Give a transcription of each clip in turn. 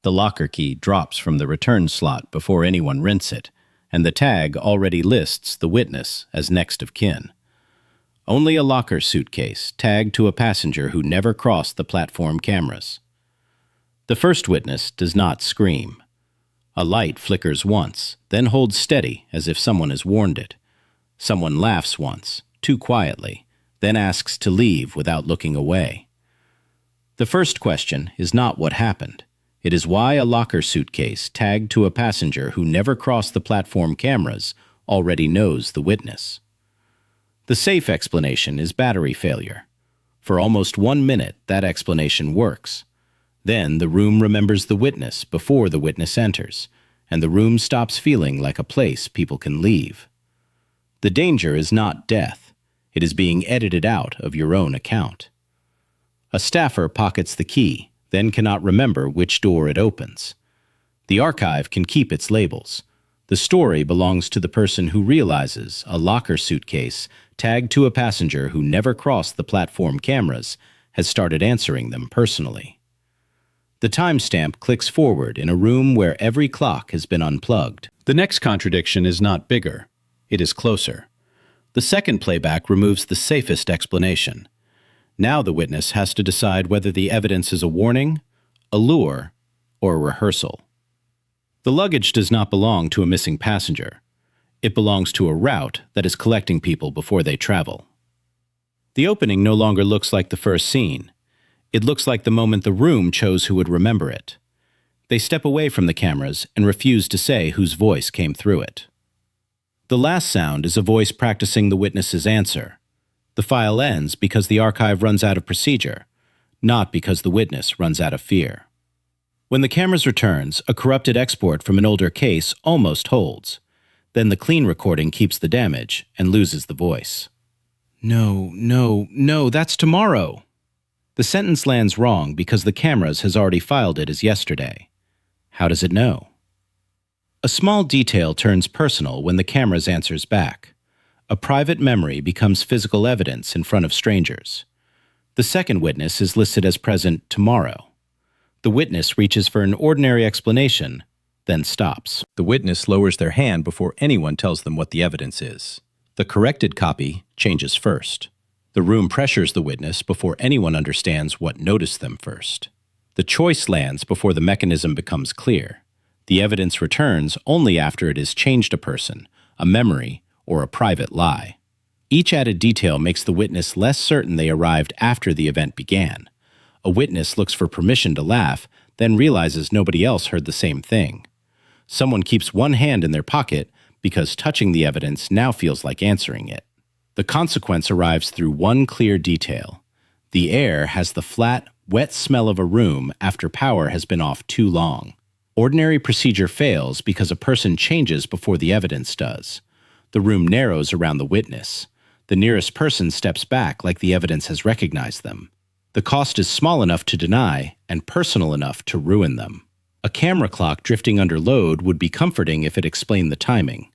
The locker key drops from the return slot before anyone rents it, and the tag already lists the witness as next of kin. Only a locker suitcase tagged to a passenger who never crossed the platform cameras. The first witness does not scream. A light flickers once, then holds steady as if someone has warned it. Someone laughs once, too quietly, then asks to leave without looking away. The first question is not what happened. It is why a locker suitcase tagged to a passenger who never crossed the platform cameras already knows the witness. The safe explanation is battery failure. For almost 1 minute, that explanation works. Then the room remembers the witness before the witness enters, and the room stops feeling like a place people can leave. The danger is not death. It is being edited out of your own account. A staffer pockets the key, then cannot remember which door it opens. The archive can keep its labels. The story belongs to the person who realizes a locker suitcase tagged to a passenger who never crossed the platform cameras has started answering them personally. The timestamp clicks forward in a room where every clock has been unplugged. The next contradiction is not bigger. It is closer. The second playback removes the safest explanation. Now the witness has to decide whether the evidence is a warning, a lure, or a rehearsal. The luggage does not belong to a missing passenger. It belongs to a route that is collecting people before they travel. The opening no longer looks like the first scene. It looks like the moment the room chose who would remember it. They step away from the cameras and refuse to say whose voice came through it. The last sound is a voice practicing the witness's answer. The file ends because the archive runs out of procedure, not because the witness runs out of fear. When the cameras returns, a corrupted export from an older case almost holds. Then the clean recording keeps the damage and loses the voice. No, that's tomorrow. The sentence lands wrong because the cameras has already filed it as yesterday. How does it know? A small detail turns personal when the cameras answers back. A private memory becomes physical evidence in front of strangers. The second witness is listed as present tomorrow. The witness reaches for an ordinary explanation, then stops. The witness lowers their hand before anyone tells them what the evidence is. The corrected copy changes first. The room pressures the witness before anyone understands what noticed them first. The choice lands before the mechanism becomes clear. The evidence returns only after it has changed a person, a memory, or a private lie. Each added detail makes the witness less certain they arrived after the event began. A witness looks for permission to laugh, then realizes nobody else heard the same thing. Someone keeps one hand in their pocket because touching the evidence now feels like answering it. The consequence arrives through one clear detail. The air has the flat, wet smell of a room after power has been off too long. Ordinary procedure fails because a person changes before the evidence does. The room narrows around the witness. The nearest person steps back like the evidence has recognized them. The cost is small enough to deny and personal enough to ruin them. A camera clock drifting under load would be comforting if it explained the timing.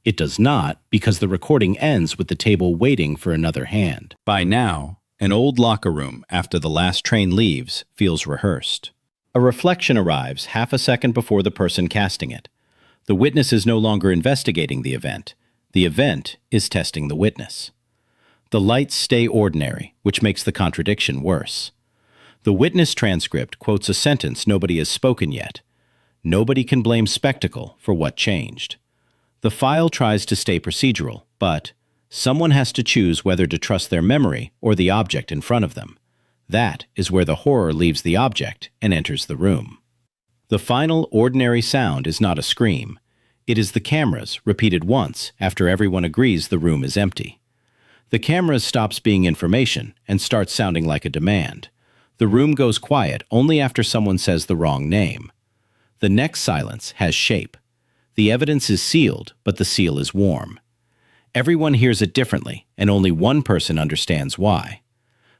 It does not, because the recording ends with the table waiting for another hand. By now, an old locker room after the last train leaves feels rehearsed. A reflection arrives half a second before the person casting it. The witness is no longer investigating the event. The event is testing the witness. The lights stay ordinary, which makes the contradiction worse. The witness transcript quotes a sentence nobody has spoken yet. Nobody can blame spectacle for what changed. The file tries to stay procedural, but someone has to choose whether to trust their memory or the object in front of them. That is where the horror leaves the object and enters the room. The final ordinary sound is not a scream. It is the cameras, repeated once after everyone agrees the room is empty. The cameras stops being information and starts sounding like a demand. The room goes quiet only after someone says the wrong name. The next silence has shape. The evidence is sealed, but the seal is warm. Everyone hears it differently, and only one person understands why.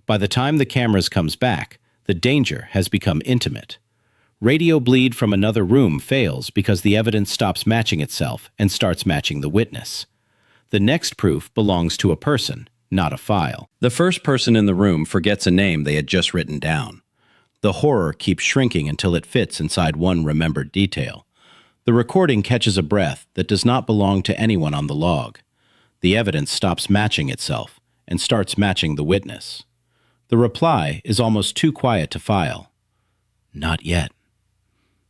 By the time the cameras comes back, the danger has become intimate. Radio bleed from another room fails because the evidence stops matching itself and starts matching the witness. The next proof belongs to a person, not a file. The first person in the room forgets a name they had just written down. The horror keeps shrinking until it fits inside one remembered detail. The recording catches a breath that does not belong to anyone on the log. The evidence stops matching itself and starts matching the witness. The reply is almost too quiet to file. Not yet.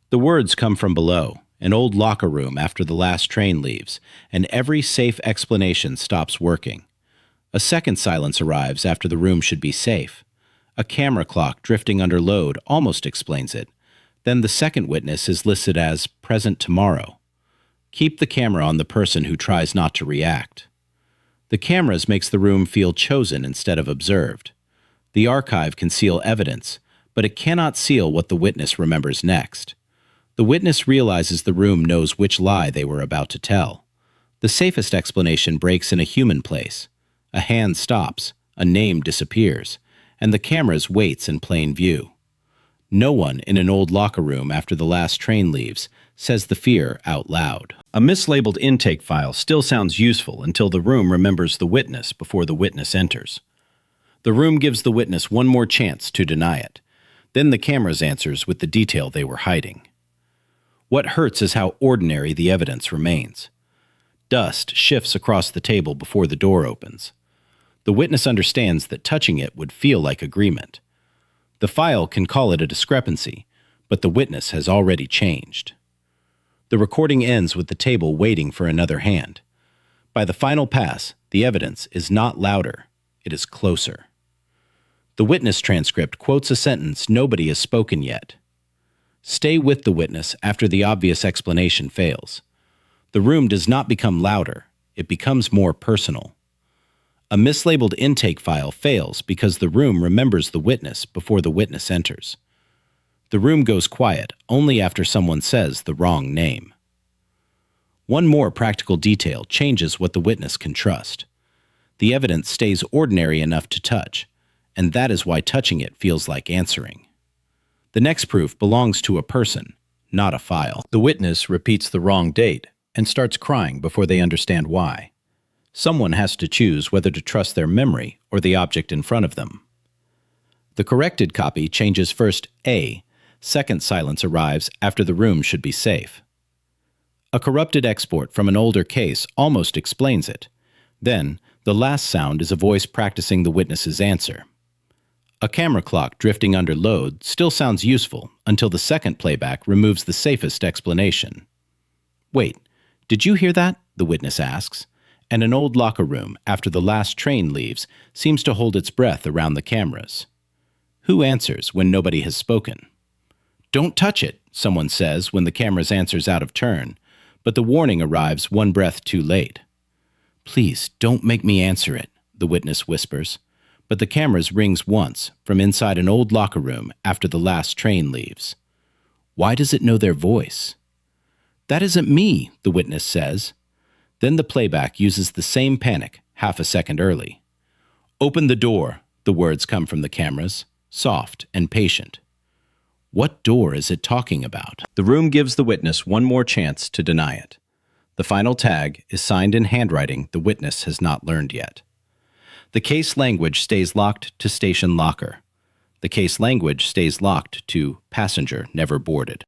The words come from below, an old locker room after the last train leaves, and every safe explanation stops working. A second silence arrives after the room should be safe. A camera clock drifting under load almost explains it. Then the second witness is listed as present tomorrow. Keep the camera on the person who tries not to react. The cameras makes the room feel chosen instead of observed. The archive can seal evidence, but it cannot seal what the witness remembers next. The witness realizes the room knows which lie they were about to tell. The safest explanation breaks in a human place. A hand stops, a name disappears, and the cameras waits in plain view. No one in an old locker room after the last train leaves says the fear out loud. A mislabeled intake file still sounds useful until the room remembers the witness before the witness enters. The room gives the witness one more chance to deny it. Then the cameras answers with the detail they were hiding. What hurts is how ordinary the evidence remains. Dust shifts across the table before the door opens. The witness understands that touching it would feel like agreement. The file can call it a discrepancy, but the witness has already changed. The recording ends with the table waiting for another hand. By the final pass, the evidence is not louder, it is closer. The witness transcript quotes a sentence nobody has spoken yet. Stay with the witness after the obvious explanation fails. The room does not become louder, it becomes more personal. A mislabeled intake file fails because the room remembers the witness before the witness enters. The room goes quiet only after someone says the wrong name. One more practical detail changes what the witness can trust. The evidence stays ordinary enough to touch, and that is why touching it feels like answering. The next proof belongs to a person, not a file. The witness repeats the wrong date and starts crying before they understand why. Someone has to choose whether to trust their memory or the object in front of them. The corrected copy changes first A. Second silence arrives after the room should be safe. A corrupted export from an older case almost explains it. Then, the last sound is a voice practicing the witness's answer. A camera clock drifting under load still sounds useful until the second playback removes the safest explanation. Wait, did you hear that? The witness asks. And an old locker room after the last train leaves seems to hold its breath around the cameras. Who answers when nobody has spoken? Don't touch it, someone says when the camera's answer's out of turn, but the warning arrives one breath too late. Please, don't make me answer it, the witness whispers, but the cameras rings once from inside an old locker room after the last train leaves. Why does it know their voice? That isn't me, the witness says. Then the playback uses the same panic, half a second early. Open the door, the words come from the cameras, soft and patient. What door is it talking about? The room gives the witness one more chance to deny it. The final tag is signed in handwriting the witness has not learned yet. The case language stays locked to station locker. The case language stays locked to passenger never boarded.